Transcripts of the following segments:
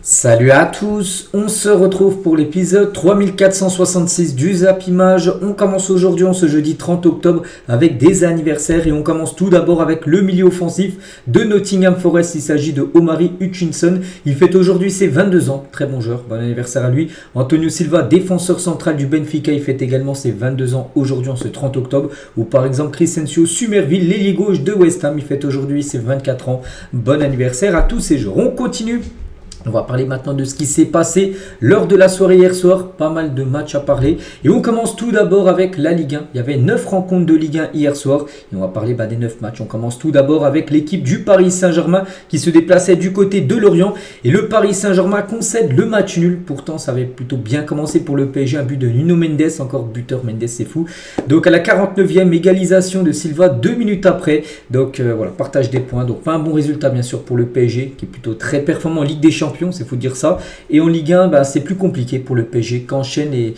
Salut à tous, on se retrouve pour l'épisode 3466 du Zap Image. On commence aujourd'hui, ce jeudi 30 octobre, avec des anniversaires et on commence tout d'abord avec le milieu offensif de Nottingham Forest. Il s'agit de Omari Hutchinson. Il fête aujourd'hui ses 22 ans, très bon joueur, bon anniversaire à lui. Antonio Silva, défenseur central du Benfica, il fête également ses 22 ans aujourd'hui, ce 30 octobre. Ou par exemple Crescencio Summerville, l'ailier gauche de West Ham, il fête aujourd'hui ses 24 ans. Bon anniversaire à tous ces joueurs. On continue. On va parler maintenant de ce qui s'est passé lors de la soirée hier soir. Pas mal de matchs à parler. Et on commence tout d'abord avec la Ligue 1. Il y avait 9 rencontres de Ligue 1 hier soir. Et on va parler des 9 matchs. On commence tout d'abord avec l'équipe du Paris Saint-Germain qui se déplaçait du côté de Lorient. Et le Paris Saint-Germain concède le match nul. Pourtant, ça avait plutôt bien commencé pour le PSG. Un but de Nuno Mendes. Encore buteur Mendes, c'est fou. Donc à la 49e, égalisation de Silva 2 minutes après. Donc voilà, partage des points. Donc pas un bon résultat bien sûr pour le PSG qui est plutôt très performant en Ligue des Champions. C'est fou de dire ça. Et en Ligue 1, c'est plus compliqué pour le PSG qu'enchaîne les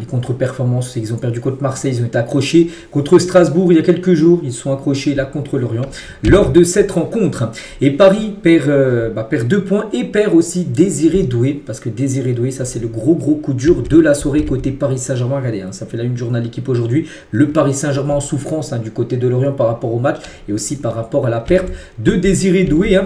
contre-performances. Ils ont perdu contre Marseille, ils ont été accrochés contre Strasbourg il y a quelques jours. Ils sont accrochés là contre Lorient lors de cette rencontre. Et Paris perd 2 points et perd aussi Désiré Doué. Parce que Désiré Doué, ça c'est le gros coup dur de la soirée côté Paris Saint-Germain. Regardez, ça fait la une journal d'équipe aujourd'hui. Le Paris Saint-Germain en souffrance du côté de Lorient par rapport au match et aussi par rapport à la perte de Désiré Doué.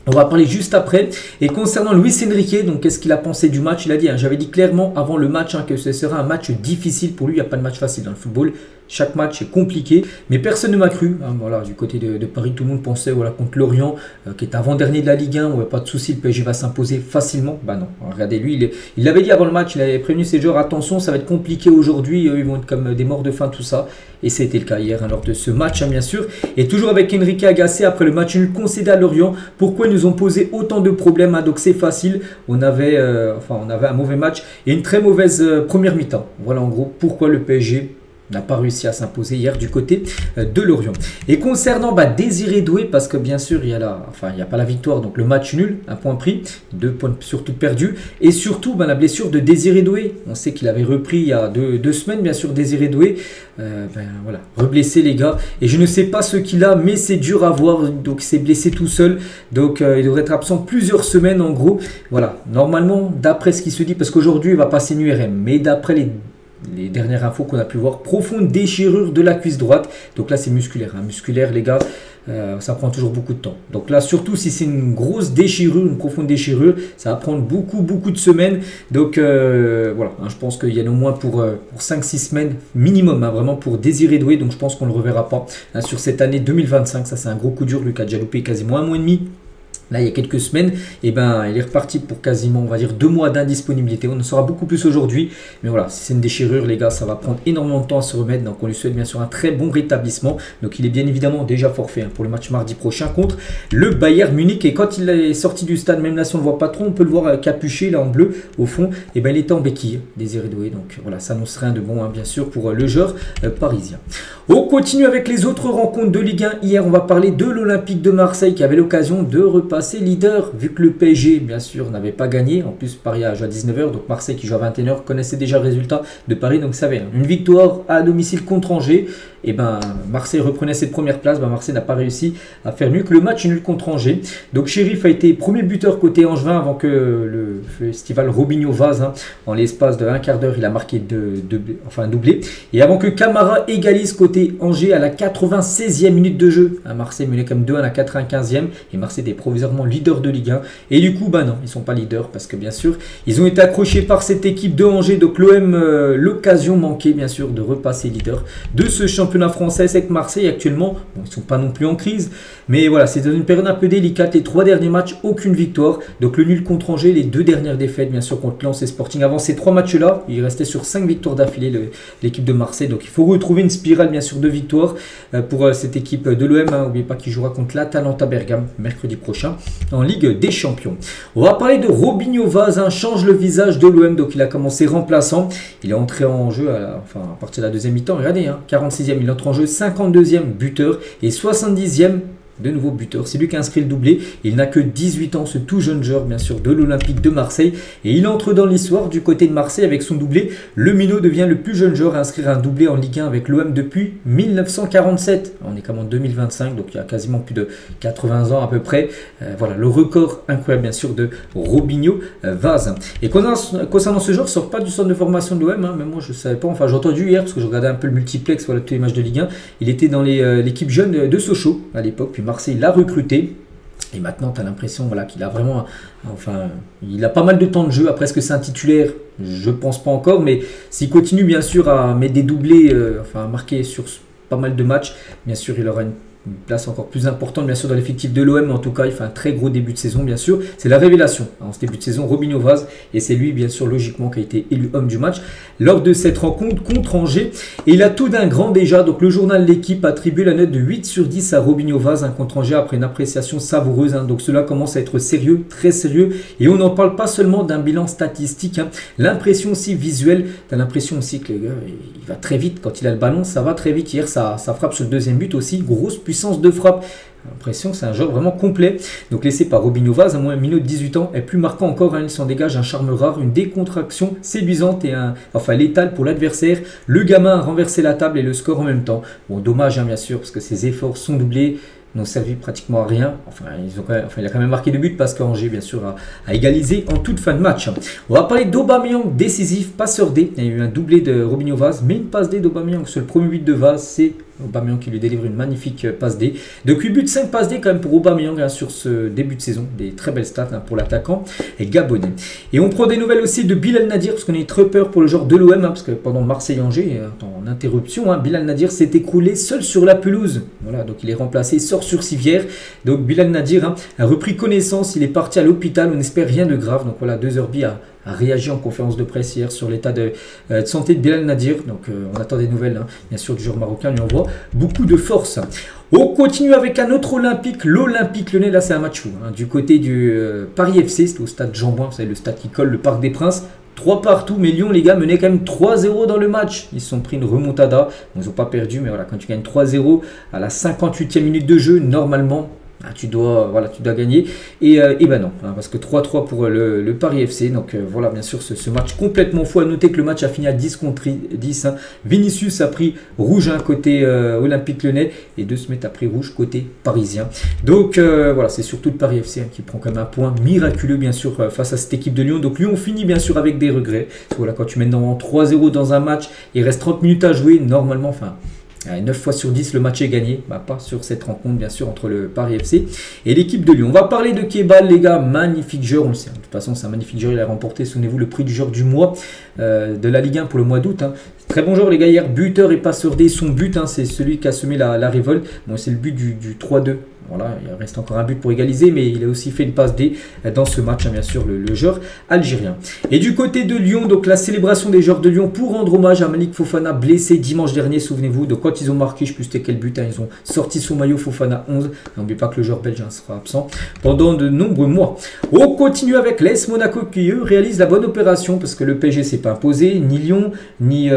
On va parler juste après. Et concernant Luis Enrique, donc qu'est-ce qu'il a pensé du match? Il a dit, j'avais dit clairement avant le match que ce serait un match difficile pour lui. Il n'y a pas de match facile dans le football. Chaque match est compliqué, mais personne ne m'a cru. Voilà, du côté de Paris, tout le monde pensait contre Lorient, qui est avant-dernier de la Ligue 1, pas de souci, le PSG va s'imposer facilement. Bah non, regardez lui, il l'avait dit avant le match, il avait prévenu ses joueurs, attention, ça va être compliqué aujourd'hui, ils vont être comme des morts de faim, tout ça. Et c'était le cas hier lors de ce match, bien sûr. Et toujours avec Enrique agacé après le match nul concédé à Lorient. Pourquoi ils nous ont posé autant de problèmes? Donc c'est facile, on avait un mauvais match et une très mauvaise première mi-temps. Voilà en gros pourquoi le PSG n'a pas réussi à s'imposer hier du côté de Lorient. Et concernant Désiré Doué, parce que bien sûr il n'y a pas la victoire, donc le match nul, un point pris, 2 points surtout perdus, et surtout la blessure de Désiré Doué. On sait qu'il avait repris il y a 2 semaines, bien sûr, Désiré Doué, voilà, reblessé les gars, et je ne sais pas ce qu'il a, mais c'est dur à voir, donc il s'est blessé tout seul, donc il devrait être absent plusieurs semaines en gros. Voilà, normalement, d'après ce qui se dit, parce qu'aujourd'hui il va passer une URM, mais d'après les dernières infos qu'on a pu voir, profonde déchirure de la cuisse droite. Donc là c'est musculaire, musculaire les gars, ça prend toujours beaucoup de temps. Donc là surtout si c'est une grosse déchirure, une profonde déchirure, ça va prendre beaucoup de semaines. Donc voilà, je pense qu'il y en a au moins pour 5-6 semaines minimum, vraiment pour Désiré Doué. Donc je pense qu'on ne le reverra pas sur cette année 2025. Ça c'est un gros coup dur, Lucas déjà loupé quasiment 1 mois et demi. Là, il y a quelques semaines, il est reparti pour quasiment, on va dire, 2 mois d'indisponibilité. On en saura beaucoup plus aujourd'hui. Mais voilà, si c'est une déchirure, les gars, ça va prendre énormément de temps à se remettre. Donc, on lui souhaite bien sûr un très bon rétablissement. Donc, il est bien évidemment déjà forfait pour le match mardi prochain contre le Bayern Munich. Et quand il est sorti du stade, même là, si on ne le voit pas trop, on peut le voir capuché, là, en bleu, au fond. Et il était en béquille, Désiré Doué. Donc, voilà, ça annonce rien de bon, bien sûr, pour le joueur parisien. On continue avec les autres rencontres de Ligue 1. Hier, on va parler de l'Olympique de Marseille qui avait l'occasion de repasser leader, vu que le PSG, bien sûr, n'avait pas gagné. En plus, Paris a joué à 19h, donc Marseille qui joue à 21h connaissait déjà le résultat de Paris. Donc, ça avait une victoire à domicile contre Angers. Et Marseille reprenait cette première place. Marseille n'a pas réussi à faire mieux que le match nul contre Angers. Donc, Chérif a été premier buteur côté Angevin avant que le festival Robinho Vaz, en l'espace de un quart d'heure, il a marqué un doublé. Et avant que Camara égalise côté Angers à la 96e minute de jeu. Marseille menait comme 2 à la 95e. Et Marseille est provisoirement leader de Ligue 1. Et du coup, non, ils ne sont pas leaders parce que bien sûr, ils ont été accrochés par cette équipe de Angers. Donc l'OM, l'occasion manquée bien sûr de repasser leader de ce championnat français. C'est que Marseille actuellement, ils ne sont pas non plus en crise. Mais voilà, c'est dans une période un peu délicate. Les 3 derniers matchs, aucune victoire. Donc le nul contre Angers, les 2 dernières défaites bien sûr contre Lens et Sporting. Avant ces 3 matchs-là, il restait sur 5 victoires d'affilée l'équipe de Marseille. Donc il faut retrouver une spirale bien sûr de victoires pour cette équipe de l'OM. N'oubliez pas qu'il jouera contre l'Atalanta Bergame mercredi prochain en Ligue des Champions. On va parler de Robinho Vaz, change le visage de l'OM, donc il a commencé remplaçant, il est entré en jeu à partir de la deuxième mi-temps, regardez, 46e il entre en jeu, 52e buteur et 70e de nouveau buteur. C'est lui qui a inscrit le doublé. Il n'a que 18 ans, ce tout jeune joueur, bien sûr, de l'Olympique de Marseille. Et il entre dans l'histoire du côté de Marseille avec son doublé. Le Minot devient le plus jeune joueur à inscrire un doublé en Ligue 1 avec l'OM depuis 1947. On est comme en 2025, donc il y a quasiment plus de 80 ans à peu près. Voilà, le record incroyable, bien sûr, de Robinho Vaz. Et concernant ce joueur, il ne sort pas du centre de formation de l'OM, hein, mais moi je ne savais pas. Enfin, j'ai entendu hier, parce que je regardais un peu le multiplex, voilà, tous les matchs de Ligue 1. Il était dans l'équipe jeune de Sochaux à l'époque, puis Marseille l'a recruté. Et maintenant, tu as l'impression voilà, qu'il a vraiment... Enfin, il a pas mal de temps de jeu. Après, est-ce que c'est un titulaire? Je pense pas encore. Mais s'il continue, bien sûr, à mettre des doublés, enfin, à marquer sur pas mal de matchs, bien sûr, il aura une place encore plus importante, bien sûr, dans l'effectif de l'OM. En tout cas, il fait un très gros début de saison, bien sûr. C'est la révélation en ce début de saison, Robinho Vaz. Et c'est lui, bien sûr, logiquement, qui a été élu homme du match lors de cette rencontre contre Angers. Et il a tout d'un grand déjà. Donc, le journal L'équipe attribue la note de 8 sur 10 à Robinho Vaz contre Angers après une appréciation savoureuse. Hein. Donc, cela commence à être sérieux, très sérieux. Et on n'en parle pas seulement d'un bilan statistique. Hein. L'impression aussi visuelle. Tu as l'impression aussi que le gars, il va très vite. Quand il a le ballon, ça va très vite. Hier, ça frappe sur le deuxième but aussi. Grosse puissance de frappe. L'impression que c'est un joueur vraiment complet. Donc laissé par Robinho Vaz, à moins Minot de 18 ans, est plus marquant encore. Hein, il s'en dégage un charme rare, une décontraction séduisante et enfin létale pour l'adversaire. Le gamin a renversé la table et le score en même temps. Bon, dommage hein, bien sûr, parce que ses efforts sont doublés. N'ont servi pratiquement à rien. Enfin, il a quand même marqué 2 buts parce qu'Angers, bien sûr, a égalisé en toute fin de match. On va parler d'Aubameyang, décisif, passeur D. Il y a eu un doublé de Robinho Vaz, mais une passe D d'Aubameyang. Sur le premier but de Vaz, c'est Aubameyang qui lui délivre une magnifique passe D. Donc 8 buts, 5 passes D quand même pour Aubameyang hein, sur ce début de saison. Des très belles stats hein, pour l'attaquant et gabonais. Et on prend des nouvelles aussi de Bilal Nadir, parce qu'on est très peur pour le joueur de l'OM, hein, parce que pendant Marseille-Angers, en interruption, hein, Bilal Nadir s'est écroulé seul sur la pelouse. Voilà, donc il est remplacé, sort sur civière. Donc Bilal Nadir hein, a repris connaissance, il est parti à l'hôpital, on espère rien de grave. Donc voilà, 2HB a réagi en conférence de presse hier sur l'état de santé de Bilal Nadir. Donc on attend des nouvelles, hein, bien sûr, du joueur marocain, lui envoie beaucoup de force. On continue avec un autre Olympique, l'Olympique Lyonnais. Là, c'est un match fou. Hein, du côté du Paris FC, c'est au stade Jean-Bouin, vous savez, le stade qui colle le Parc des Princes. 3 partout, mais Lyon, les gars, menaient quand même 3-0 dans le match. Ils se sont pris une remontada. Ils n'ont pas perdu, mais voilà, quand tu gagnes 3-0 à la 58e minute de jeu, normalement, tu dois gagner. Et ben non, hein, parce que 3-3 pour le Paris FC. Donc voilà, bien sûr, ce match complètement fou. À noter que le match a fini à 10 contre 10. Hein. Vinicius a pris rouge hein, côté Olympique Lyonnais et De Smet a pris rouge côté parisien. Donc voilà, c'est surtout le Paris FC hein, qui prend quand même un point miraculeux, bien sûr, face à cette équipe de Lyon. Donc Lyon finit bien sûr avec des regrets. Voilà, quand tu mènes dans 3-0 dans un match, il reste 30 minutes à jouer. Normalement, enfin... 9 fois sur 10, le match est gagné. Bah, pas sur cette rencontre, bien sûr, entre le Paris FC et l'équipe de Lyon. On va parler de Kebal, les gars. Magnifique joueur, on le sait. De toute façon, c'est un magnifique joueur. Il a remporté, souvenez-vous, le prix du joueur du mois de la Ligue 1 pour le mois d'août. Hein. Très bon joueur, les gars. Hier, buteur et passeur D. Son but, hein, c'est celui qui a semé la révolte. Bon, c'est le but du 3-2. Voilà, il reste encore un but pour égaliser, mais il a aussi fait une passe D dans ce match, hein, bien sûr, le joueur algérien. Et du côté de Lyon, donc la célébration des joueurs de Lyon pour rendre hommage à Malik Fofana, blessé dimanche dernier, souvenez-vous, de quand ils ont marqué, je ne sais plus c'était quel but, hein, ils ont sorti son maillot Fofana 11. N'oubliez pas que le joueur belge hein, sera absent pendant de nombreux mois. On continue avec l'AS Monaco qui, eux, réalise la bonne opération, parce que le PSG s'est pas imposé, ni Lyon, ni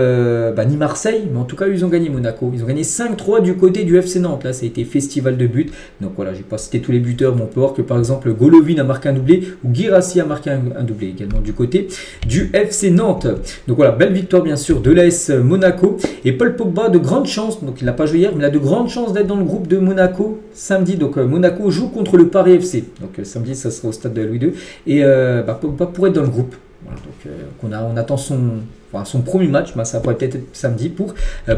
Marseille, mais en tout cas, ils ont gagné Monaco. Ils ont gagné 5-3 du côté du FC Nantes. Là, ça a été festival de buts. Donc voilà, je n'ai pas cité tous les buteurs, mais on peut voir que par exemple Golovin a marqué un doublé ou Guirassy a marqué un doublé également du côté du FC Nantes. Donc voilà, belle victoire bien sûr de l'AS Monaco. Et Paul Pogba, de grandes chances, donc il n'a pas joué hier, mais il a de grandes chances d'être dans le groupe de Monaco samedi. Donc Monaco joue contre le Paris FC. Donc samedi, ça sera au stade de Louis II. Et Pogba pourrait être dans le groupe. Voilà, donc on attend son premier match, ça pourrait peut-être être samedi pour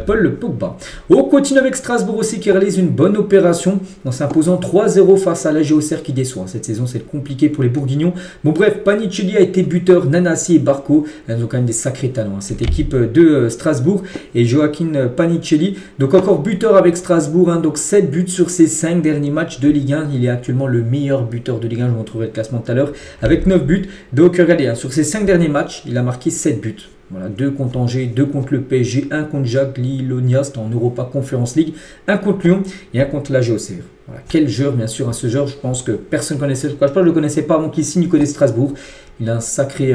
Paul Pogba. On continue avec Strasbourg aussi qui réalise une bonne opération en s'imposant 3-0 face à la Auxerre qui déçoit. Cette saison c'est compliqué pour les Bourguignons. Bon bref, Panicelli a été buteur, Nanassi et Barco. Ils ont quand même des sacrés talents. Hein. Cette équipe de Strasbourg et Joaquin Panicelli. Donc encore buteur avec Strasbourg. Hein. Donc 7 buts sur ses 5 derniers matchs de Ligue 1. Il est actuellement le meilleur buteur de Ligue 1. Je vous montrerai le classement tout à l'heure avec 9 buts. Donc regardez, hein, sur ses 5 derniers matchs, il a marqué 7 buts. Voilà, 2 contre Angers, 2 contre le PSG, 1 contre Jacques Lilonia, c'était en Europa Conference League, 1 contre Lyon et 1 contre la Auxerre. Voilà, quel joueur, bien sûr, hein, ce joueur, je pense que personne ne connaissait. Je ne le connaissais pas avant qu'il signe du côté de Strasbourg. Il a un sacré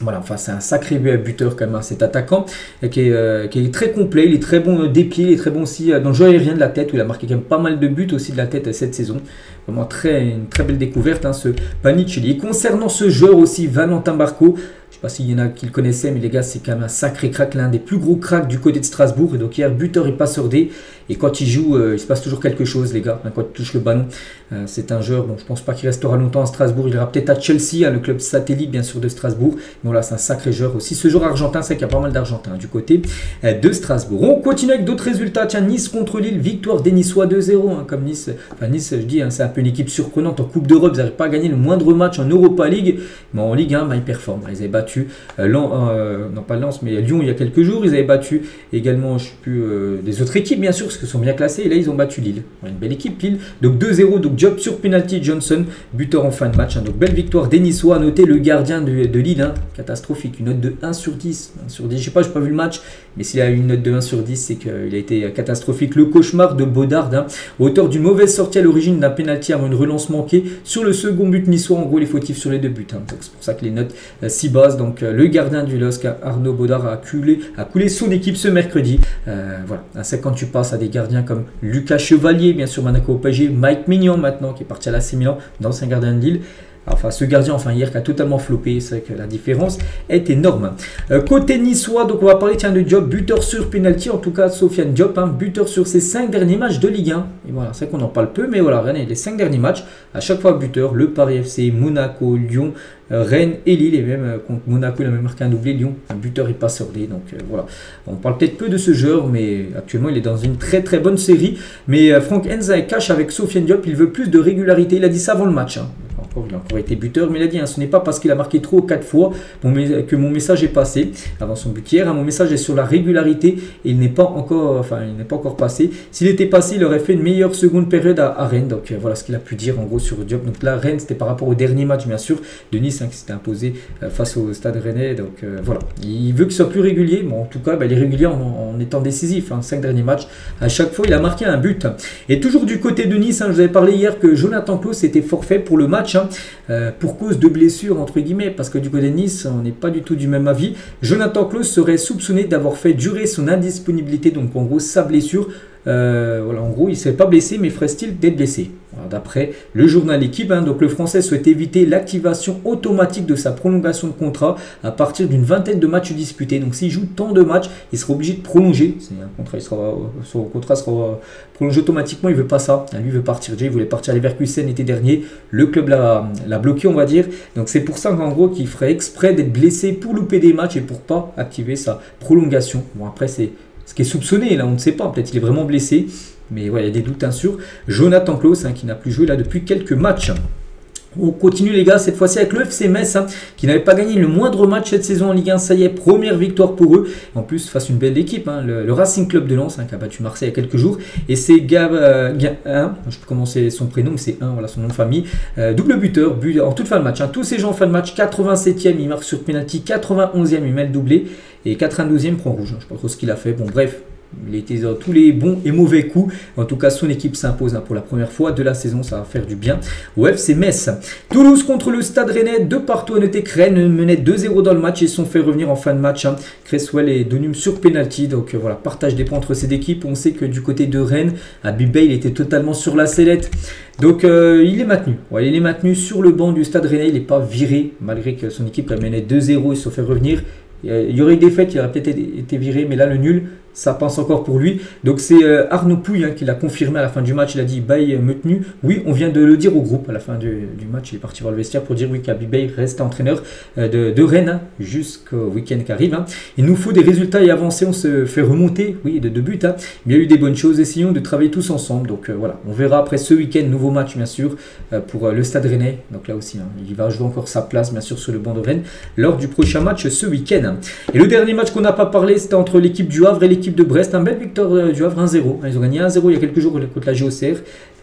Voilà, enfin c'est un sacré buteur quand même, hein, cet attaquant qui est très complet, il est très bon des pieds, il est très bon aussi dans le jeu aérien de la tête, où il a marqué quand même pas mal de buts aussi de la tête cette saison. Vraiment une très belle découverte, hein, ce Panichelli. Et concernant ce joueur aussi, Valentin Barco, je ne sais pas s'il y en a qui le connaissaient, mais les gars, c'est quand même un sacré crack, l'un des plus gros cracks du côté de Strasbourg. Et donc hier, buteur et passeur D. Et quand il joue, il se passe toujours quelque chose, les gars, hein, quand il touche le ballon. C'est un joueur, bon, je ne pense pas qu'il restera longtemps à Strasbourg. Il ira peut-être à Chelsea, hein, le club satellite, bien sûr, de Strasbourg. Mais voilà, c'est un sacré joueur aussi. Ce joueur argentin, c'est qu'il y a pas mal d'Argentins du côté de Strasbourg. On continue avec d'autres résultats. Tiens, Nice contre Lille, victoire des Niçois 2-0. Hein, comme Nice, enfin Nice, je dis, hein, c'est un peu une équipe surprenante en Coupe d'Europe. Ils n'arrivent pas à gagner le moindre match en Europa League. Mais en Ligue 1, ils performent. Ils avaient battu non pas Lens, mais Lyon il y a quelques jours. Ils avaient battu également, je ne sais plus, des autres équipes, bien sûr, parce qu'ils sont bien classés. Et là, ils ont battu Lille. Une belle équipe, Lille. Donc 2-0, donc job sur penalty Johnson, buteur en fin de match. Hein, donc belle victoire des Niçois. À noter le gardien de Lille, hein, catastrophique. Une note de 1 sur 10. 1 sur 10. Je sais pas, je n'ai pas vu le match, mais s'il a une note de 1 sur 10, c'est qu'il a été catastrophique. Le cauchemar de Baudard, hein, auteur d'une mauvaise sortie à l'origine d'un penalty avant une relance manquée sur le second but niçois. En gros, les fautifs sur les deux buts. Hein. C'est pour ça que les notes si basses. Donc le gardien du LOSC, Arnaud Baudard, a coulé son équipe ce mercredi. Voilà, c'est quand tu passes à des gardiens comme Lucas Chevalier, bien sûr, Monaco au PSG, Mike Mignon maintenant, qui est parti à l'AC Milan, d'ancien gardien de Lille. Enfin, ce gardien, hier, qui a totalement floppé, c'est vrai que la différence est énorme. Côté niçois, donc on va parler de Diop, buteur sur penalty, en tout cas Sofiane Diop, hein, buteur sur ses 5 derniers matchs de Ligue 1. Et voilà, c'est vrai qu'on en parle peu, mais voilà, regardez, les 5 derniers matchs, à chaque fois buteur, le Paris FC, Monaco, Lyon, Rennes et Lille, et même contre Monaco, il a même marqué un doublé, Lyon, un buteur et passeur D. Donc voilà, on parle peut-être peu de ce joueur, mais actuellement il est dans une très très bonne série. Mais Franck Enza cache avec Sofiane Diop, il veut plus de régularité, il a dit ça avant le match. Hein. Il a encore été buteur, mais il a dit, hein, ce n'est pas parce qu'il a marqué 3 ou 4 fois que mon message est passé avant son but hier. Hein, mon message est sur la régularité et il n'est pas encore passé. S'il était passé, il aurait fait une meilleure seconde période à Rennes. Donc voilà ce qu'il a pu dire en gros sur Diop. Donc là, Rennes, c'était par rapport au dernier match, bien sûr, de Nice, hein, qui s'était imposé face au Stade Rennais. Donc voilà, il veut qu'il soit plus régulier. Bon, en tout cas, il est régulier en étant décisif. Hein, 5 derniers matchs, à chaque fois, il a marqué un but. Et toujours du côté de Nice, hein, je vous avais parlé hier que Jonathan Klaus était forfait pour le match. Hein, pour cause de blessure entre guillemets, parce que du côté de Nice on n'est pas du tout du même avis. Jonathan Klaus serait soupçonné d'avoir fait durer son indisponibilité, donc en gros sa blessure. Voilà, en gros il ne serait pas blessé mais ferait-il d'être blessé, voilà, d'après le journal L'équipe. Hein, donc le français souhaite éviter l'activation automatique de sa prolongation de contrat à partir d'une vingtaine de matchs disputés. Donc s'il joue tant de matchs, il sera obligé de prolonger. C'est un contrat, son contrat sera prolongé automatiquement. Il veut pas ça, lui veut partir. Il voulait partir à Leverkusen l'été dernier, le club l'a bloqué, on va dire. Donc c'est pour ça qu'en gros qu'il ferait exprès d'être blessé pour louper des matchs et pour pas activer sa prolongation. Bon, après c'est ce qui est soupçonné, là on ne sait pas, peut-être il est vraiment blessé, mais ouais, il y a des doutes sur Jonathan Klaus, hein, qui n'a plus joué là depuis quelques matchs. On continue les gars, cette fois-ci avec le FC Metz, hein, qui n'avait pas gagné le moindre match cette saison en Ligue 1. Ça y est, première victoire pour eux. En plus, face à une belle équipe, hein, le Racing Club de Lens, hein, qui a battu Marseille il y a quelques jours. Et c'est je peux commencer son prénom, c'est voilà son nom de famille. Double buteur, en toute fin de match. Hein, tous ces gens en fin de match, 87e, il marque sur penalty, 91e, il met le doublé. Et 92e prend rouge. Hein, je ne sais pas trop ce qu'il a fait. Bon, bref. Il était dans tous les bons et mauvais coups. En tout cas, son équipe s'impose, hein, pour la première fois de la saison. Ça va faire du bien au FC Metz. Toulouse contre le Stade Rennais. De partout à noter. Rennes menait 2-0 dans le match et se sont fait revenir en fin de match. Hein. Cresswell et Donum sur penalty. Donc voilà, partage des points entre ces deux équipes. On sait que du côté de Rennes, Habib Beye, il était totalement sur la sellette. Donc il est maintenu. Ouais, il est maintenu sur le banc du Stade Rennais. Il n'est pas viré malgré que son équipe menait 2-0 et se sont fait revenir. Il y aurait eu des défaites, il aurait peut-être été viré, mais là le nul, ça pense encore pour lui. Donc c'est Arnaud Pouille, hein, qui l'a confirmé à la fin du match. Il a dit Beye me tenu. Oui, on vient de le dire au groupe à la fin du match. Il est parti voir le vestiaire pour dire oui qu'Habib Beye reste entraîneur de Rennes, hein, jusqu'au week-end qui arrive. Hein. Il nous faut des résultats et avancer. On se fait remonter, oui, de 2 buts. Hein. Mais il y a eu des bonnes choses. Essayons de travailler tous ensemble. Donc voilà, on verra après ce week-end. Nouveau match bien sûr pour le Stade Rennais. Donc là aussi, hein, il va jouer encore sa place bien sûr sur le banc de Rennes lors du prochain match ce week-end. Et le dernier match qu'on n'a pas parlé, c'était entre l'équipe du Havre et l'équipe de Brest. Un belle victoire du Havre 1-0. Ils ont gagné 1-0 il y a quelques jours contre la GOCR.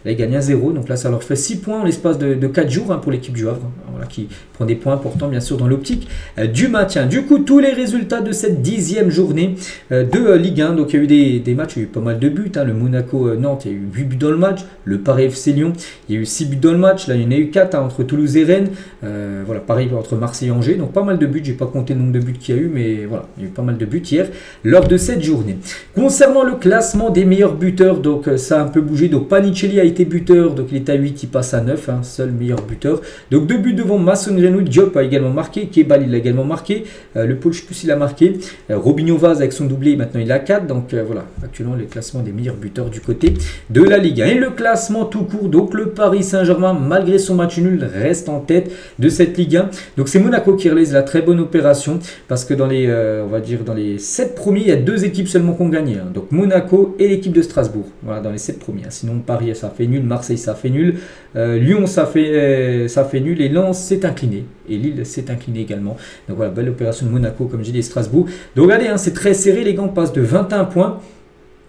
Là, ils gagnent 1-0. Donc là, ça leur fait 6 points en l'espace de 4 jours pour l'équipe du Havre. Voilà, qui prend des points importants, bien sûr, dans l'optique du maintien. Du coup, tous les résultats de cette 10e journée de Ligue 1. Donc, il y a eu des matchs, il y a eu pas mal de buts. Le Monaco-Nantes, il y a eu 8 buts dans le match. Le Paris FC Lyon, il y a eu 6 buts dans le match. Là, il y en a eu 4 entre Toulouse et Rennes. Voilà, pareil entre Marseille et Angers. Donc, pas mal de buts. Je n'ai pas compté le nombre de buts qu'il y a eu, mais voilà, il y a eu pas mal de buts hier lors de cette journée. Concernant le classement des meilleurs buteurs, donc ça a un peu bougé. Donc, Panicelli a été buteur. Donc, il est à 8, il passe à 9. Seul meilleur buteur. Donc, 2 buts devant Mason Greenwood. Diop a également marqué. Kebal, il a également marqué. Le Paul, je ne sais plus s'il a marqué. Robinho Vaz avec son doublé, maintenant il a 4. Donc, voilà, actuellement, le classement des meilleurs buteurs du côté de la Ligue 1. Et le classement tout court, donc le Paris Saint-Germain, malgré son match nul, reste en tête de cette Ligue 1. Donc c'est Monaco qui réalise la très bonne opération parce que dans les, on va dire dans les 7 premiers, il y a 2 équipes seulement qui ont gagné. Donc Monaco et l'équipe de Strasbourg. Voilà, dans les 7 premiers. Sinon Paris ça fait nul, Marseille ça fait nul, Lyon ça fait nul et Lens s'est incliné. Et Lille s'est incliné également. Donc voilà, belle opération de Monaco comme j'ai dit, et Strasbourg. Donc regardez, c'est très serré, les gars, on passe de 21 points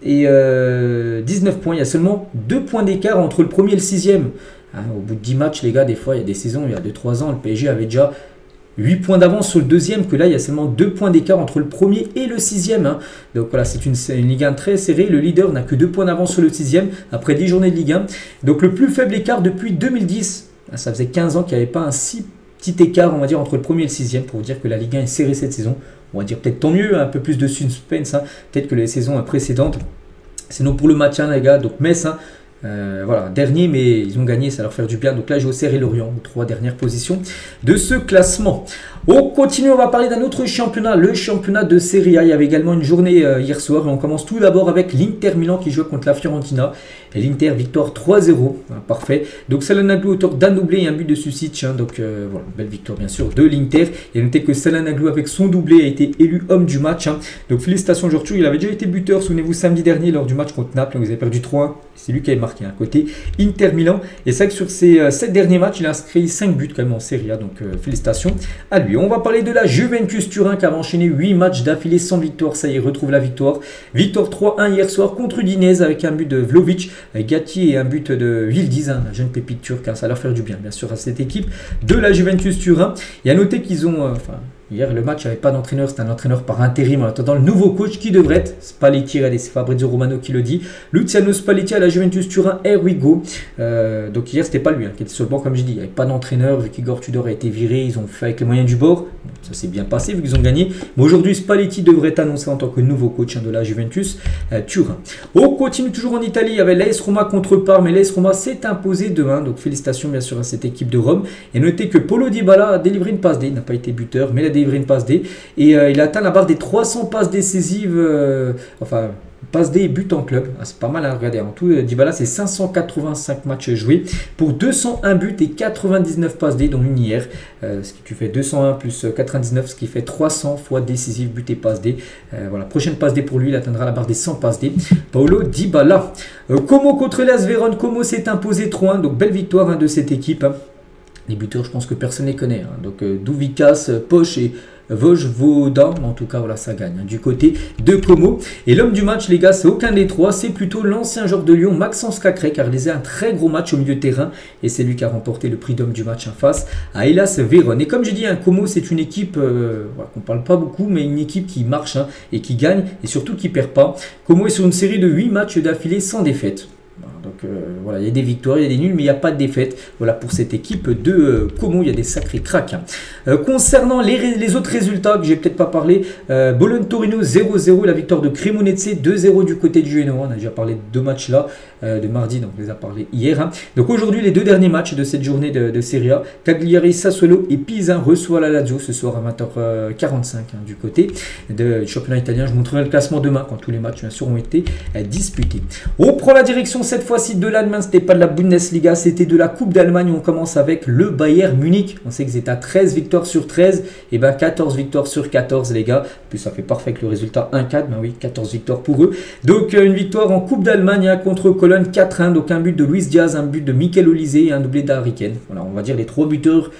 et 19 points. Il y a seulement 2 points d'écart entre le premier et le 6e. Au bout de 10 matchs, les gars, des fois, il y a des saisons, il y a 2-3 ans, le PSG avait déjà 8 points d'avance sur le 2e, que là, il y a seulement 2 points d'écart entre le premier et le 6e. Donc voilà, c'est une Ligue 1 très serrée. Le leader n'a que 2 points d'avance sur le 6e après 10 journées de Ligue 1. Donc le plus faible écart depuis 2010. Ça faisait 15 ans qu'il n'y avait pas un si petit écart, on va dire, entre le premier et le 6e, pour vous dire que la Ligue 1 est serrée cette saison. On va dire peut-être tant mieux, un peu plus de suspense, peut-être que les saisons précédentes. Sinon pour le maintien, les gars, donc Metz, voilà, dernier, mais ils ont gagné, ça leur fait du bien. Donc là, Auxerre et Lorient, aux 3 dernières positions de ce classement. On continue, on va parler d'un autre championnat, le championnat de Serie A. Il y avait également une journée hier soir et on commence tout d'abord avec l'Inter Milan qui joue contre la Fiorentina. Et l'Inter, victoire 3-0, parfait. Donc Çalhanoğlu auteur d'un doublé et un but de Susic. Donc voilà, belle victoire bien sûr de l'Inter. Et notez que Çalhanoğlu avec son doublé a été élu homme du match. Donc félicitations Georges, il avait déjà été buteur, souvenez-vous, samedi dernier lors du match contre Naples. Vous avez perdu 3-1, c'est lui qui avait marqué côté Inter Milan. Et c'est vrai que sur ces 7 derniers matchs, il a inscrit 5 buts quand même en Serie A. Donc félicitations à lui. On va parler de la Juventus Turin qui a enchaîné 8 matchs d'affilée sans victoire. Ça y est, retrouve la victoire. Victoire 3-1 hier soir contre Udinese avec un but de Vlahovic, Gatti et un but de Yildiz, la jeune pépite turque. Ça va leur faire du bien, bien sûr, à cette équipe de la Juventus Turin. Et à noter qu'ils ont... hier, le match, il n'y avait pas d'entraîneur, c'était un entraîneur par intérim en attendant le nouveau coach qui devrait être Spalletti. Regardez, c'est Fabrizio Romano qui le dit. Luciano Spalletti à la Juventus Turin, here we go. Donc hier, c'était pas lui qui était sur le banc, comme je dis. Il n'y avait pas d'entraîneur, vu qu'Igor Tudor a été viré. Ils ont fait avec les moyens du bord. Ça s'est bien passé, vu qu'ils ont gagné. Mais aujourd'hui, Spalletti devrait être annoncé en tant que nouveau coach de la Juventus Turin. On continue toujours en Italie. Il y avait l'AS Roma contre Parme. Et l'AS Roma s'est imposé 2-1. Donc félicitations, bien sûr, à cette équipe de Rome. Et notez que Paulo Dybala a délivré une passe D. Il n'a pas été buteur, mais il a délivré une passe D et il a atteint la barre des 300 passes décisives, passe D et but en club. C'est pas mal à regarder. En tout, Dybala, c'est 585 matchs joués pour 201 buts et 99 passes D, dont une hier. Ce qui fait 201 plus 99, ce qui fait 300 fois décisive, but et passe D. Voilà, prochaine passe D pour lui, il atteindra la barre des 100 passes D. Paulo Dybala. Como contre l'AS Vérone, Como s'est imposé 3-1, donc belle victoire de cette équipe. Les buteurs, je pense que personne ne les connaît. Donc Douvikas, Poch et Vojvoda, en tout cas, voilà, ça gagne du côté de Como. Et l'homme du match, les gars, c'est aucun des trois. C'est plutôt l'ancien joueur de Lyon, Maxence Cacré, qui a réalisé un très gros match au milieu de terrain. Et c'est lui qui a remporté le prix d'homme du match face à Hellas Vérone. Et comme j'ai dit, Como, c'est une équipe voilà, qu'on ne parle pas beaucoup, mais une équipe qui marche et qui gagne et surtout qui ne perd pas. Como est sur une série de 8 matchs d'affilée sans défaite. Donc voilà, il y a des victoires, il y a des nuls, mais il n'y a pas de défaite. Voilà pour cette équipe de Como, il y a des sacrés cracks. Concernant les autres résultats que j'ai peut-être pas parlé, Bologne-Torino 0-0, la victoire de Cremonese 2-0 du côté du Genoa. On a déjà parlé de 2 matchs là, de mardi, donc on les a parlé hier. Donc aujourd'hui, les 2 derniers matchs de cette journée de Serie A, Cagliari, Sassuolo et Pisa reçoit la Lazio ce soir à 20h45 du côté du championnat italien. Je vous montrerai le classement demain quand tous les matchs bien sûr ont été disputés. On prend la direction cette fois-ci de l'Allemagne, c'était pas de la Bundesliga, c'était de la Coupe d'Allemagne. On commence avec le Bayern Munich. On sait que c'est à 13 victoires sur 13, et ben 14 victoires sur 14 les gars. En plus ça fait parfait avec le résultat 1-4, ben oui, 14 victoires pour eux. Donc une victoire en Coupe d'Allemagne contre Cologne 4-1, donc un but de Luis Diaz, un but de Mikel Olise et un doublé d'Harry Kane. Voilà, on va dire les 3 buteurs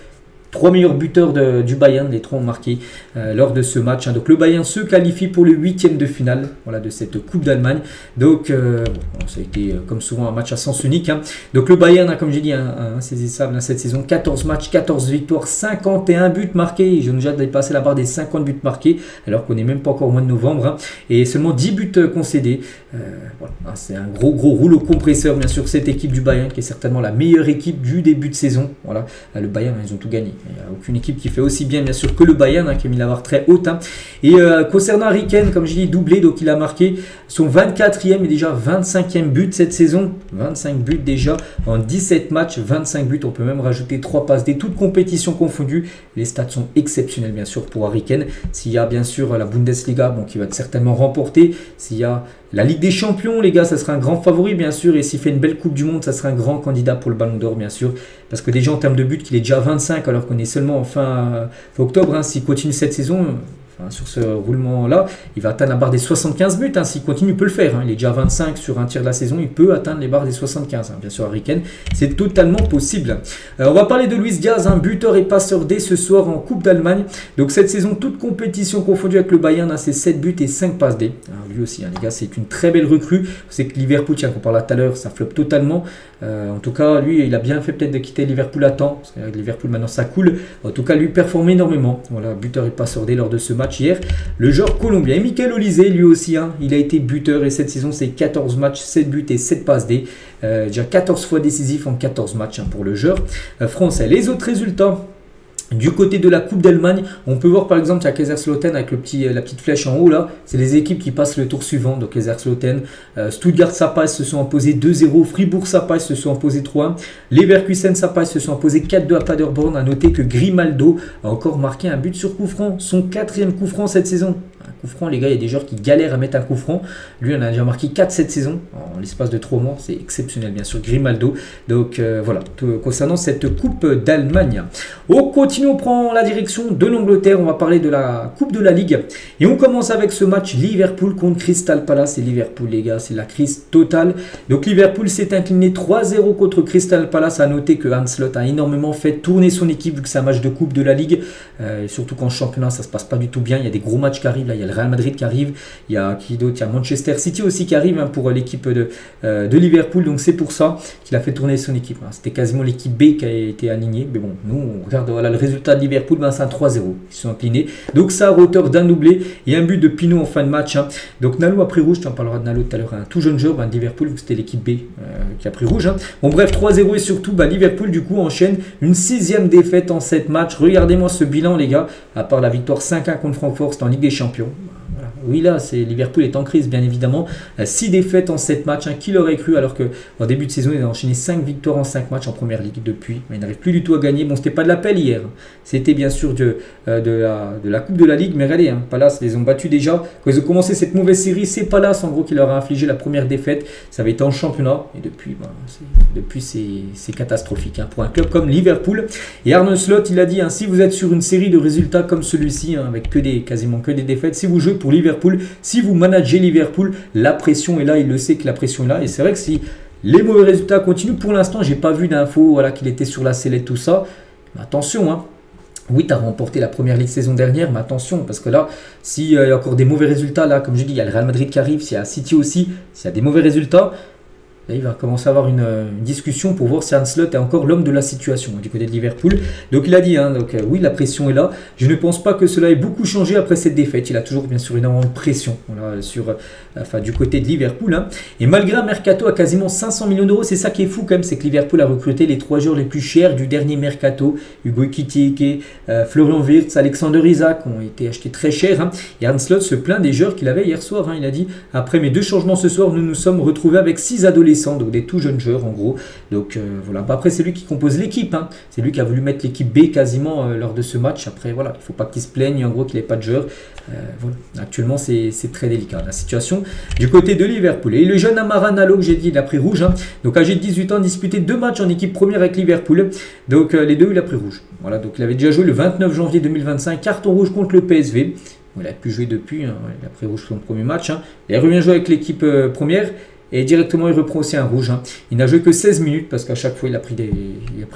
3 meilleurs buteurs du Bayern, les 3 ont marqué lors de ce match. Donc le Bayern se qualifie pour le 8e de finale de cette Coupe d'Allemagne. Donc ça a été comme souvent un match à sens unique. Donc le Bayern a, comme j'ai dit, insaisissable cette saison. 14 matchs, 14 victoires, 51 buts marqués. Ils ont déjà dépassé la barre des 50 buts marqués alors qu'on n'est même pas encore au mois de novembre. Et seulement 10 buts concédés. C'est un gros rouleau compresseur bien sûr cette équipe du Bayern qui est certainement la meilleure équipe du début de saison. Voilà, le Bayern ils ont tout gagné. Il n'y a aucune équipe qui fait aussi bien sûr que le Bayern qui a mis la barre très haute. Et concernant Harry Kane, comme je dis, doublé, donc il a marqué son 24e et déjà 25e but cette saison. 25 buts déjà en 17 matchs, 25 buts. On peut même rajouter 3 passes des toutes compétitions confondues. Les stats sont exceptionnels bien sûr pour Harry Kane. S'il y a bien sûr la Bundesliga qui va certainement remporter, s'il y a la Ligue des Champions, les gars, ça sera un grand favori bien sûr, et s'il fait une belle Coupe du Monde, ça sera un grand candidat pour le Ballon d'Or bien sûr, parce que déjà en termes de buts, qu'il est déjà à 25 alors qu'on est seulement en fin octobre, s'il continue cette saison, sur ce roulement-là, il va atteindre la barre des 75 buts. S'il continue, il peut le faire. Il est déjà à 25 sur un tiers de la saison. Il peut atteindre les barres des 75. Bien sûr, Harry Kane, c'est totalement possible. On va parler de Luis Diaz, buteur et passeur dès ce soir en Coupe d'Allemagne. Donc cette saison, toute compétition confondue avec le Bayern, c'est 7 buts et 5 passes D. Lui aussi, les gars, c'est une très belle recrue. Vous savez que Liverpool, qu'on parlait tout à l'heure, ça floppe totalement. En tout cas, lui, il a bien fait peut-être de quitter Liverpool à temps. Parce qu'avec Liverpool, maintenant, ça coule. En tout cas, lui performe énormément. Voilà, buteur et passeur D lors de ce match hier. Le joueur colombien. Et Michael Olise, lui aussi, il a été buteur. Et cette saison, c'est 14 matchs, 7 buts et 7 passes D. Déjà 14 fois décisif en 14 matchs pour le joueur français. Les autres résultats. Du côté de la Coupe d'Allemagne, on peut voir par exemple à Kaiserslautern avec la petite flèche en haut là, c'est les équipes qui passent le tour suivant. Donc Kaiserslautern, Stuttgart Sapais se sont imposés 2-0, Fribourg Sapais se sont imposés 3-1, Leverkusen Sapais se sont imposés 4-2 à Paderborn. A noter que Grimaldo a encore marqué un but sur coup franc, son 4e coup franc cette saison. Un coup franc, les gars, il y a des joueurs qui galèrent à mettre un coup franc. Lui, on a déjà marqué 4 cette saison en l'espace de 3 mois. C'est exceptionnel, bien sûr, Grimaldo. Donc voilà, concernant cette Coupe d'Allemagne. On continue, on prend la direction de l'Angleterre. On va parler de la Coupe de la Ligue. Et on commence avec ce match Liverpool contre Crystal Palace. Et Liverpool, les gars, c'est la crise totale. Donc Liverpool s'est incliné 3-0 contre Crystal Palace. À noter que Arne Slot a énormément fait tourner son équipe vu que c'est un match de Coupe de la Ligue. Et surtout qu'en championnat, ça se passe pas du tout bien. Il y a des gros matchs qui arrivent. Là, il y a le Real Madrid qui arrive. Il y a qui d'autre? Il y a Manchester City aussi qui arrive pour l'équipe de Liverpool. Donc c'est pour ça qu'il a fait tourner son équipe. C'était quasiment l'équipe B qui a été alignée. Mais bon, nous, on regarde voilà, le résultat de Liverpool. C'est un 3-0. Ils se sont inclinés. Donc ça à hauteur d'un doublé et un but de Pinot en fin de match. Donc Nalo a pris rouge. Tu en parleras de Nalo tout à l'heure. Un tout jeune joueur de Liverpool. C'était l'équipe B qui a pris rouge. Bon bref, 3-0 et surtout Liverpool du coup enchaîne une 6e défaite en 7 matchs. Regardez-moi ce bilan les gars. À part la victoire 5-1 contre Francfort, c'était en Ligue des Champions. Voilà. Oui là, Liverpool est en crise bien évidemment. 6 défaites en 7 matchs. Qui l'aurait cru alors qu'en début de saison, il a enchaîné 5 victoires en 5 matchs en première ligue depuis. Mais il n'arrive plus du tout à gagner. Bon, c'était pas de l'appel hier. C'était bien sûr de la Coupe de la Ligue. Mais regardez, Palace les ont battus déjà. Quand ils ont commencé cette mauvaise série, c'est Palace en gros qui leur a infligé la première défaite. Ça avait été en championnat. Et depuis c'est catastrophique pour un club comme Liverpool. Et Arne Slot, il a dit, si vous êtes sur une série de résultats comme celui-ci, avec quasiment que des défaites, si vous jouez pour Liverpool, si vous managez Liverpool, la pression est là, il le sait que la pression est là. Et c'est vrai que si les mauvais résultats continuent, pour l'instant, j'ai pas vu d'infos qu'il était sur la sellette, tout ça. Mais attention, oui, tu as remporté la première ligue saison dernière, mais attention, parce que là, s'il y a encore des mauvais résultats, là, comme je dis, il y a le Real Madrid qui arrive, s'il y a City aussi, s'il y a des mauvais résultats, là, il va commencer à avoir une discussion pour voir si Arne Slot est encore l'homme de la situation du côté de Liverpool. Donc il a dit, oui, la pression est là. Je ne pense pas que cela ait beaucoup changé après cette défaite. Il a toujours bien sûr énormément de pression du côté de Liverpool. Et malgré un mercato à quasiment 500 millions d'euros, c'est ça qui est fou quand même, c'est que Liverpool a recruté les 3 joueurs les plus chers du dernier mercato. Hugo Ekitike, Florian Wirtz, Alexander Isak ont été achetés très cher. Et Arne Slot se plaint des joueurs qu'il avait hier soir. Il a dit, après mes 2 changements ce soir, nous nous sommes retrouvés avec 6 adolescents. Donc des tout jeunes joueurs en gros. Donc voilà. Après c'est lui qui compose l'équipe. C'est lui qui a voulu mettre l'équipe B quasiment lors de ce match. Après voilà, il ne faut pas qu'il se plaigne en gros qu'il n'ait pas de joueurs. Voilà. Actuellement c'est très délicat la situation du côté de Liverpool. Et le jeune Amara Nalo que j'ai dit, il a pris rouge. Donc âgé de 18 ans, disputé 2 matchs en équipe première avec Liverpool. Donc les 2 il a pris rouge. Voilà. Donc il avait déjà joué le 29 janvier 2025. Carton rouge contre le PSV. Il a pu jouer depuis. Il a pris rouge son premier match. Il revient jouer avec l'équipe première. et directement il reprend aussi un rouge. Hein. Il n'a joué que 16 minutes parce qu'à chaque fois il a pris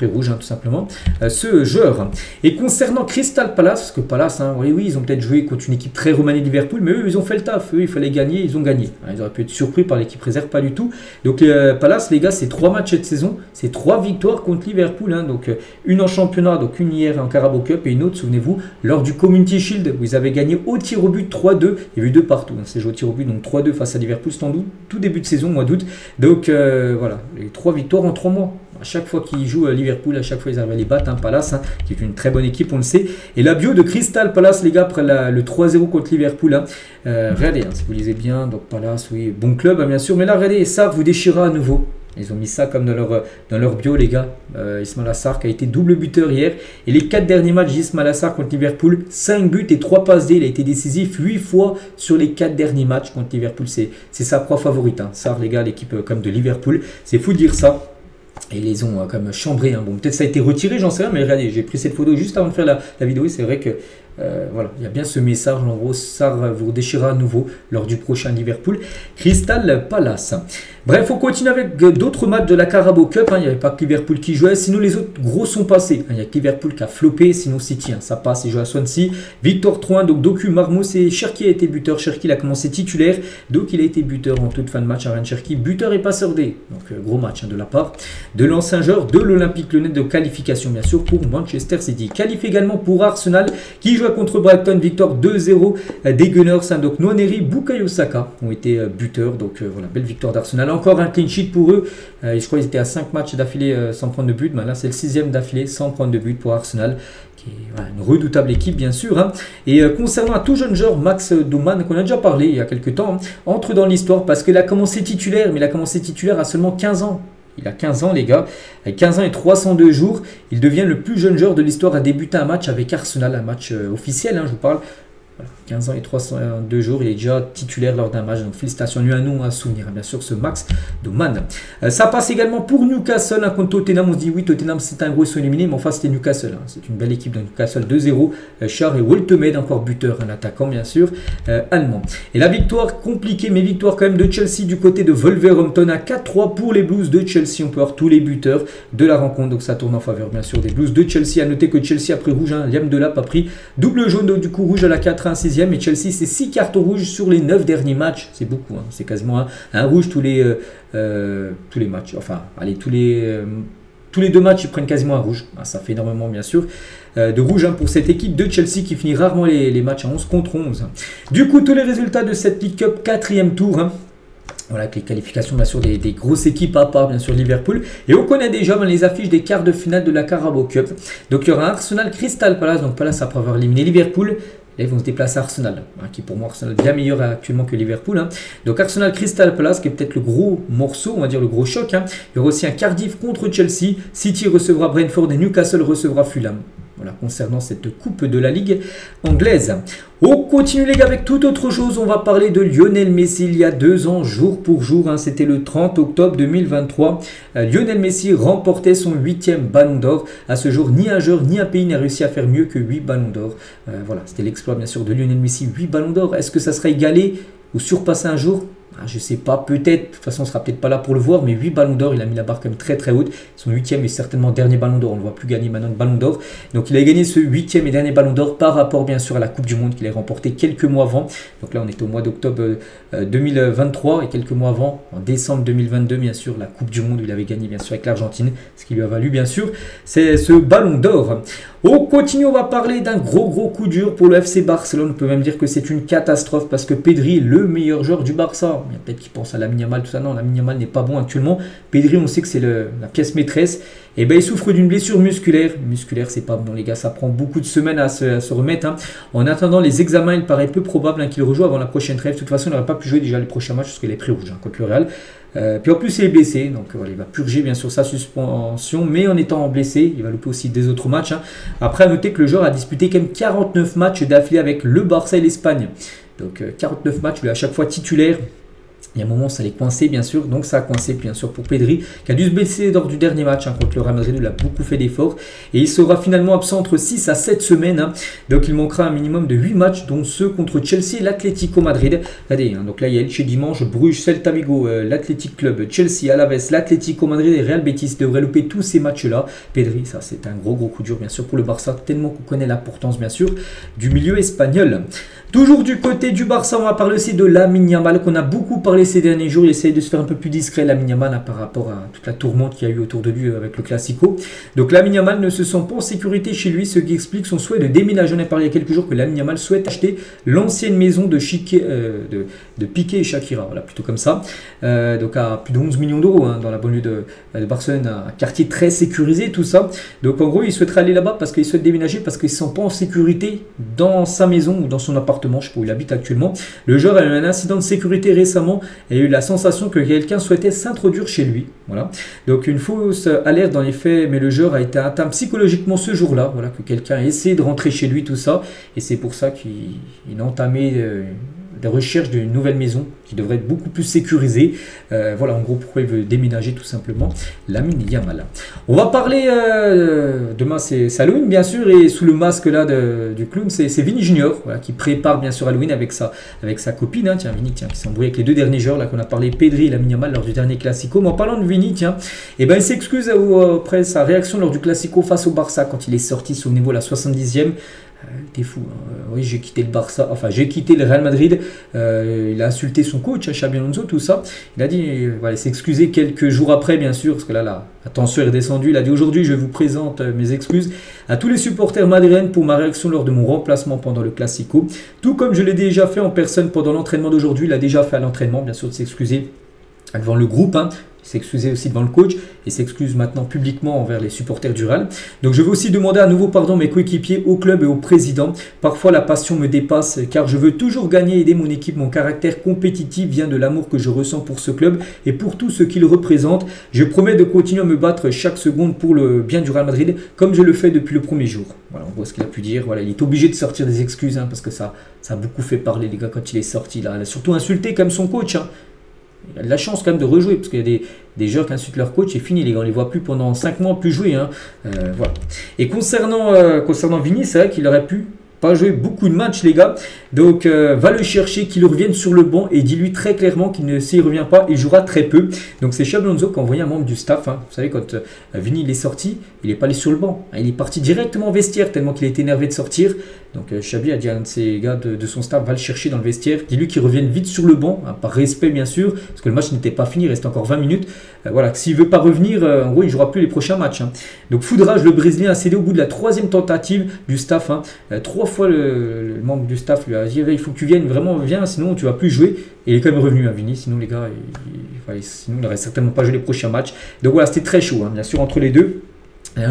rouge tout simplement. Ce joueur. Et concernant Crystal Palace, parce que Palace, oui, ils ont peut-être joué contre une équipe très remaniée de Liverpool, mais eux ils ont fait le taf. Eux il fallait gagner, ils ont gagné. Ils auraient pu être surpris par l'équipe réserve, pas du tout. Donc Palace, les gars, c'est 3 matchs cette saison, c'est 3 victoires contre Liverpool. Hein. Donc une en championnat, donc une hier en Carabao Cup et une autre, souvenez-vous, lors du Community Shield où ils avaient gagné au tir au but 3-2. Il y a eu 2 partout. Hein. C'est joué au tir au but, donc 3-2 face à Liverpool, c'est en août, tout début de saison, mois d'août. Donc voilà, les 3 victoires en 3 mois. À chaque fois qu'ils jouent à Liverpool, à chaque fois ils arrivent à les battre. Palace, qui est une très bonne équipe, on le sait. Et la bio de Crystal Palace, les gars, après le 3-0 contre Liverpool. Regardez, si vous lisez bien, donc Palace, oui, bon club, bien sûr. Mais là, regardez, ça vous déchirera à nouveau. Ils ont mis ça comme dans leur bio, les gars. Ismaïla Sarr qui a été double buteur hier. Et les 4 derniers matchs d'Ismaïla Sarr contre Liverpool, 5 buts et 3 passes D. Il a été décisif 8 fois sur les 4 derniers matchs contre Liverpool. C'est sa proie favorite. Sarr, les gars, l'équipe comme de Liverpool. C'est fou de dire ça. Et ils les ont comme chambrés. Bon, peut-être ça a été retiré, j'en sais rien. Mais regardez, j'ai pris cette photo juste avant de faire la vidéo. C'est vrai que voilà, il y a bien ce message. En gros, Sarr vous déchirera à nouveau lors du prochain Liverpool. Crystal Palace. Bref, on continue avec d'autres matchs de la Carabao Cup. Il n'y avait pas que Liverpool qui jouait. Sinon, les autres gros sont passés. Il y a que Liverpool qui a floppé. Sinon, City, ça passe. Il joue à Swansea. Victor 3-1. Donc, Doku, Marmoush et Cherki a été buteur. Cherki, il a commencé titulaire. Donc, il a été buteur en toute fin de match. Aaron Cherki, buteur et passeur D. Donc, gros match de la part de l'ancien joueur de l'Olympique Lyonnais de qualification, bien sûr, pour Manchester City. Qualif également pour Arsenal qui joue contre Brighton. Victoire 2-0 des Gunners. Donc, Nwaneri, Bukayo Saka ont été buteurs. Donc, voilà, belle victoire d'Arsenal. Encore un clean sheet pour eux. Je crois qu'ils étaient à 5 matchs d'affilée sans prendre de but. Mais là, c'est le 6e d'affilée sans prendre de but pour Arsenal. Qui est une redoutable équipe, bien sûr. Et concernant un tout jeune joueur, Max Doman, qu'on a déjà parlé il y a quelques temps, entre dans l'histoire parce qu'il a commencé titulaire. Mais il a commencé titulaire à seulement 15 ans. Il a 15 ans, les gars. Avec 15 ans et 302 jours, il devient le plus jeune joueur de l'histoire à débuter un match avec Arsenal. Un match officiel, je vous parle. Voilà, 15 ans et 302 jours, il est déjà titulaire lors d'un match. Donc félicitations, lui un nom à souvenir, bien sûr, ce Max Doman. Ça passe également pour Newcastle contre Tottenham. On se dit oui, Tottenham c'est un gros, ils sont éliminés, mais enfin c'était Newcastle. C'est une belle équipe de Newcastle 2-0. Char et Woltemed, encore buteur, un attaquant bien sûr, allemand. Et la victoire compliquée, mais victoire quand même de Chelsea du côté de Wolverhampton à 4-3 pour les Blues de Chelsea. On peut voir tous les buteurs de la rencontre, donc ça tourne en faveur bien sûr des Blues de Chelsea. À noter que Chelsea a pris rouge, Liam Delap a pris double jaune, donc du coup rouge à la 86e. Et Chelsea, c'est 6 cartons rouges sur les 9 derniers matchs. C'est beaucoup, c'est quasiment un rouge tous les matchs. Enfin, allez, tous les 2 matchs, ils prennent quasiment un rouge. Ça fait énormément, bien sûr, de rouge pour cette équipe de Chelsea qui finit rarement les matchs à 11 contre 11. Du coup, tous les résultats de cette League Cup, 4e tour. Voilà, avec les qualifications bien sûr des grosses équipes à part bien sûr Liverpool. Et on connaît déjà les affiches des quarts de finale de la Carabao Cup. Donc il y aura Arsenal Crystal Palace. Donc Palace après avoir éliminé Liverpool. Là, ils vont se déplacer à Arsenal, qui pour moi Arsenal est bien meilleur actuellement que Liverpool. Donc Arsenal Crystal Palace qui est peut-être le gros morceau, on va dire le gros choc. Il y aura aussi un Cardiff contre Chelsea. City recevra Brentford et Newcastle recevra Fulham. Voilà, concernant cette coupe de la Ligue anglaise. On continue les gars avec toute autre chose. On va parler de Lionel Messi il y a 2 ans, jour pour jour. C'était le 30 octobre 2023. Lionel Messi remportait son 8e ballon d'or. À ce jour, ni un joueur ni un pays n'a réussi à faire mieux que 8 ballons d'or. Voilà, c'était l'exploit bien sûr de Lionel Messi. 8 ballons d'or. Est-ce que ça sera égalé ou surpassé un jour? Je sais pas, peut-être, de toute façon on sera peut-être pas là pour le voir, mais 8 ballons d'or, il a mis la barre quand même très très haute. Son 8e et certainement dernier ballon d'or, on ne le voit plus gagner maintenant de ballon d'or. Donc il a gagné ce 8e et dernier ballon d'or par rapport bien sûr à la Coupe du Monde qu'il a remporté quelques mois avant. Donc là on était au mois d'octobre 2023 et quelques mois avant, en décembre 2022 bien sûr, la Coupe du Monde où il avait gagné bien sûr avec l'Argentine, ce qui lui a valu bien sûr c'est ce ballon d'or. On continue, on va parler d'un gros coup dur pour le FC Barcelone. On peut même dire que c'est une catastrophe parce que Pedri est le meilleur joueur du Barça. Il y a peut-être qui pensent à Lamine Yamal, tout ça. Non, Lamine Yamal n'est pas bon actuellement. Pedri, on sait que c'est la pièce maîtresse. Et ben il souffre d'une blessure musculaire. Musculaire, c'est pas bon les gars, ça prend beaucoup de semaines à se remettre. En attendant les examens, il paraît peu probable qu'il rejoue avant la prochaine trêve. De toute façon, il n'aurait pas pu jouer déjà les prochains matchs parce qu'il est pris rouge contre le Real. Puis en plus il est blessé, donc voilà, il va purger bien sûr sa suspension, mais en étant blessé, il va louper aussi des autres matchs. Après à noter que le joueur a disputé quand même 49 matchs d'affilée avec le Barça et l'Espagne. Donc 49 matchs, lui à chaque fois titulaire. Il y a un moment, ça allait coincer, bien sûr. Donc, ça a coincé, bien sûr, pour Pedri, qui a dû se blesser lors du dernier match contre le Real Madrid, où il a beaucoup fait d'efforts. Et il sera finalement absent entre 6 à 7 semaines. Donc, il manquera un minimum de 8 matchs, dont ceux contre Chelsea et l'Atlético Madrid. Regardez, donc là, il y a Elche dimanche, Bruges, Celta Vigo, l'Athletic Club, Chelsea, Alaves, l'Atlético Madrid et Real Betis devraient louper tous ces matchs-là. Pedri, ça, c'est un gros coup dur, bien sûr, pour le Barça, tellement qu'on connaît l'importance, bien sûr, du milieu espagnol. Toujours du côté du Barça, on va parler aussi de Lamine Yamal, qu'on a beaucoup parlé ces derniers jours. Il essaye de se faire un peu plus discret, Lamine Yamal, par rapport à toute la tourmente qu'il y a eu autour de lui avec le Classico. Donc Lamine Yamal ne se sent pas en sécurité chez lui, ce qui explique son souhait de déménager. On a parlé il y a quelques jours que Lamine Yamal souhaite acheter l'ancienne maison de Piqué et Shakira, voilà, plutôt comme ça. Donc à plus de 11 millions d'euros dans la banlieue de Barcelone, un quartier très sécurisé, tout ça. Donc en gros, il souhaiterait aller là-bas parce qu'il souhaite déménager, parce qu'il ne se sent pas en sécurité dans sa maison ou dans son appartement. Je sais pas où il habite actuellement. Le joueur a eu un incident de sécurité récemment et a eu la sensation que quelqu'un souhaitait s'introduire chez lui. Voilà. Donc une fausse alerte dans les faits, mais le joueur a été atteint psychologiquement ce jour-là. Voilà, que quelqu'un a essayé de rentrer chez lui, tout ça. Et c'est pour ça qu'il a entamé des recherches d'une nouvelle maison qui devrait être beaucoup plus sécurisée. Voilà en gros pourquoi il veut déménager tout simplement. Lamine Yamal. On va parler demain, c'est Halloween bien sûr, et sous le masque là du clown, c'est Vini Junior, voilà, qui prépare bien sûr Halloween avec sa copine. Tiens, Vini, qui s'est embrouillé avec les deux derniers joueurs là qu'on a parlé, Pedri et Lamine Yamal lors du dernier Classico. Mais en parlant de Vini, tiens, et ben il s'excuse après sa réaction lors du Classico face au Barça quand il est sorti, souvenez-vous, la 70e. T'es fou, hein. Oui, j'ai quitté le Barça, enfin j'ai quitté le Real Madrid. Il a insulté son coach, Xabi Alonso, tout ça. Il a dit, voilà, il s'est excusé quelques jours après, bien sûr, parce que là, la tension est redescendue. Il a dit aujourd'hui, je vous présente mes excuses à tous les supporters madrilènes pour ma réaction lors de mon remplacement pendant le Classico. Tout comme je l'ai déjà fait en personne pendant l'entraînement d'aujourd'hui, il a déjà fait à l'entraînement, bien sûr, de s'excuser devant le groupe. Il s'excusait aussi devant le coach et s'excuse maintenant publiquement envers les supporters du Real. Donc je veux aussi demander à nouveau pardon à mes coéquipiers, au club et au président. Parfois la passion me dépasse car je veux toujours gagner et aider mon équipe. Mon caractère compétitif vient de l'amour que je ressens pour ce club et pour tout ce qu'il représente. Je promets de continuer à me battre chaque seconde pour le bien du Real Madrid comme je le fais depuis le premier jour. Voilà, on voit ce qu'il a pu dire. Voilà, il est obligé de sortir des excuses parce que ça a beaucoup fait parler les gars quand il est sorti. Là. Il a surtout insulté comme son coach. Il a de la chance quand même de rejouer parce qu'il y a des joueurs qui insultent leur coach et fini les gars, on les voit plus pendant 5 mois plus jouer. Voilà. Et concernant Vini, c'est vrai qu'il aurait pu pas jouer beaucoup de matchs les gars, donc va le chercher, qu'il revienne sur le banc et dis-lui très clairement qu'il ne s'y revient pas et jouera très peu. Donc c'est Xabi Alonso qui a envoyé un membre du staff, vous savez quand Vini il est sorti, il n'est pas allé sur le banc, il est parti directement au vestiaire tellement qu'il était énervé de sortir. Donc Xabi a dit à un de ses gars de son staff, va le chercher dans le vestiaire, dis-lui qu'il revienne vite sur le banc, par respect bien sûr, parce que le match n'était pas fini, il reste encore 20 minutes. Voilà, s'il ne veut pas revenir, en gros il ne jouera plus les prochains matchs. Donc foudrage, le Brésilien a cédé au bout de la 3e tentative du staff. 3 fois le membre du staff lui a dit il faut que tu viennes, vraiment viens, sinon tu ne vas plus jouer. Et il est quand même revenu à Vini, sinon les gars, sinon il n'aurait certainement pas joué les prochains matchs. Donc voilà, c'était très chaud, bien sûr, entre les deux.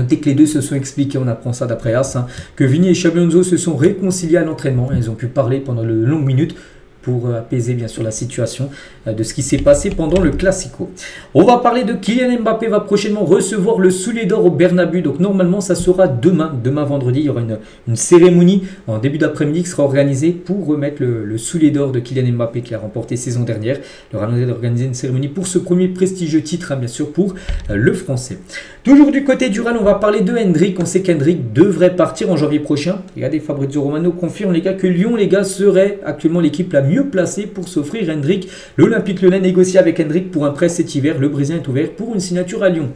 Dès que les deux se sont expliqués, on apprend ça d'après As, que Vini et Xabi Alonso se sont réconciliés à l'entraînement. Ils ont pu parler pendant de longues minutes pour apaiser bien sûr la situation de ce qui s'est passé pendant le Classico. On va parler de Kylian Mbappé va prochainement recevoir le soulier d'or au Bernabéu. Donc normalement ça sera demain vendredi, il y aura une cérémonie en début d'après-midi qui sera organisée pour remettre le soulier d'or de Kylian Mbappé qui a remporté saison dernière. Le Real Madrid a organisé une cérémonie pour ce premier prestigieux titre, bien sûr pour le français. Toujours du côté du Real, on va parler de Endrick. On sait qu'Endrick devrait partir en janvier prochain. Regardez, Fabrizio Romano confirme les gars que Lyon les gars serait actuellement l'équipe la mieux placée pour s'offrir Endrick. L'Olympique Lyonnais négocie avec Endrick pour un prêt cet hiver. Le Brésilien est ouvert pour une signature à Lyon.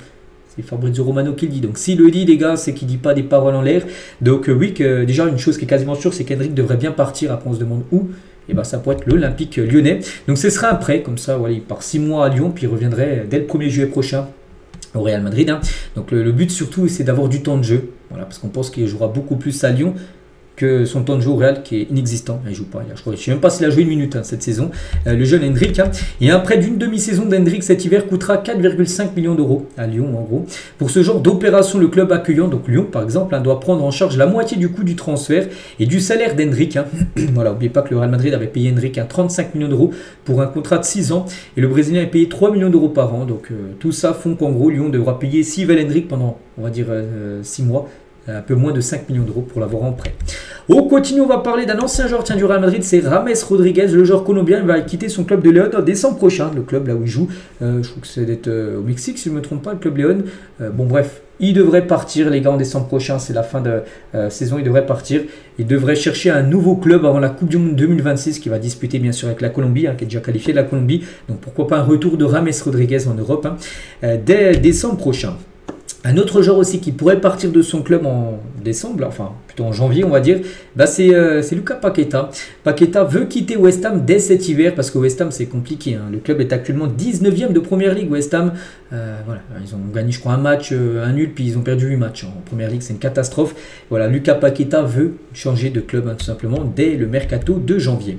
C'est Fabrizio Romano qui le dit. Donc s'il le dit les gars, c'est qu'il ne dit pas des paroles en l'air. Donc oui, déjà une chose qui est quasiment sûre, c'est qu'Endrick devrait bien partir. Après on se demande où. Et ben ça pourrait être l'Olympique Lyonnais. Donc ce sera un prêt comme ça. Voilà, il part 6 mois à Lyon puis il reviendrait dès le 1er juillet prochain au Real Madrid. Donc le but surtout c'est d'avoir du temps de jeu. Voilà, parce qu'on pense qu'il jouera beaucoup plus à Lyon que son temps de jeu au Real qui est inexistant. Il ne joue pas. Je ne sais même pas s'il a joué une minute cette saison. Le jeune Endrick. Et un prêt d'une demi-saison d'Endrick cet hiver coûtera 4,5 millions d'euros à Lyon en gros. Pour ce genre d'opération, le club accueillant, donc Lyon par exemple, doit prendre en charge la moitié du coût du transfert et du salaire d'Endrick. Voilà, n'oubliez pas que le Real Madrid avait payé Endrick 35 millions d'euros pour un contrat de 6 ans et le Brésilien est payé 3 millions d'euros par an. Donc tout ça font qu'en gros Lyon devra payer s'ils veulent Endrick pendant on va dire 6 mois. un peu moins de 5 millions d'euros pour l'avoir en prêt. On continue, on va parler d'un ancien joueur du Real Madrid, c'est Rames Rodriguez, le joueur colombien. Il va quitter son club de Léon en décembre prochain, le club là où il joue. Je trouve que c'est d'être au Mexique, si je ne me trompe pas, le club Léon. Bon bref, il devrait partir les gars en décembre prochain, c'est la fin de saison, il devrait partir. Il devrait chercher un nouveau club avant la Coupe du Monde 2026 qui va disputer bien sûr avec la Colombie, qui est déjà qualifiée de la Colombie. Donc pourquoi pas un retour de Rames Rodriguez en Europe dès décembre prochain. Un autre joueur aussi qui pourrait partir de son club en décembre, enfin plutôt en janvier on va dire, c'est Lucas Paqueta. Paqueta veut quitter West Ham dès cet hiver parce que West Ham c'est compliqué. Le club est actuellement 19e de Première Ligue. West Ham, voilà, ils ont gagné je crois un match, un nul, puis ils ont perdu 8 matchs en Première Ligue, c'est une catastrophe. Voilà, Lucas Paqueta veut changer de club tout simplement dès le mercato de janvier.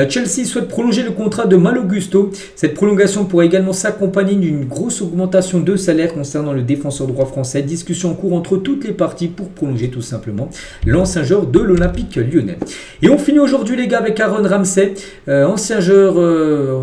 Chelsea souhaite prolonger le contrat de Malo Gusto. Cette prolongation pourrait également s'accompagner d'une grosse augmentation de salaire concernant le défenseur droit français. Discussion en cours entre toutes les parties pour prolonger tout simplement l'ancien joueur de l'Olympique lyonnais. Et on finit aujourd'hui les gars avec Aaron Ramsey, ancien joueur,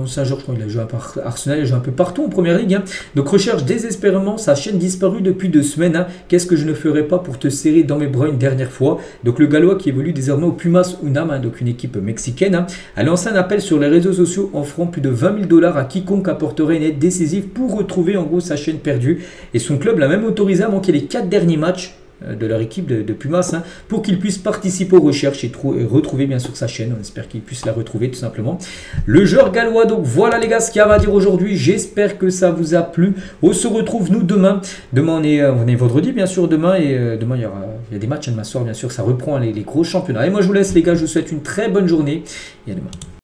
je crois qu'il a joué à Arsenal, il a joué un peu partout en Première Ligue. Donc recherche désespérément sa chaîne disparue depuis 2 semaines. Qu'est-ce que je ne ferais pas pour te serrer dans mes bras une dernière fois. Donc le Gallois qui évolue désormais au Pumas Unam, donc une équipe mexicaine, a lancé un appel sur les réseaux sociaux offrant plus de 20 000 $ à quiconque apporterait une aide décisive pour retrouver en gros sa chaîne perdue. Et son club l'a même autorisé à manquer les 4 derniers matchs de leur équipe de Pumas pour qu'ils puissent participer aux recherches et retrouver bien sûr sa chaîne. On espère qu'ils puissent la retrouver tout simplement. Le joueur gallois, donc voilà les gars ce qu'il y a à dire aujourd'hui. J'espère que ça vous a plu. On se retrouve nous demain. Demain on est vendredi bien sûr demain et demain il y a des matchs demain soir bien sûr. Ça reprend les gros championnats. Et moi je vous laisse les gars, je vous souhaite une très bonne journée et à demain.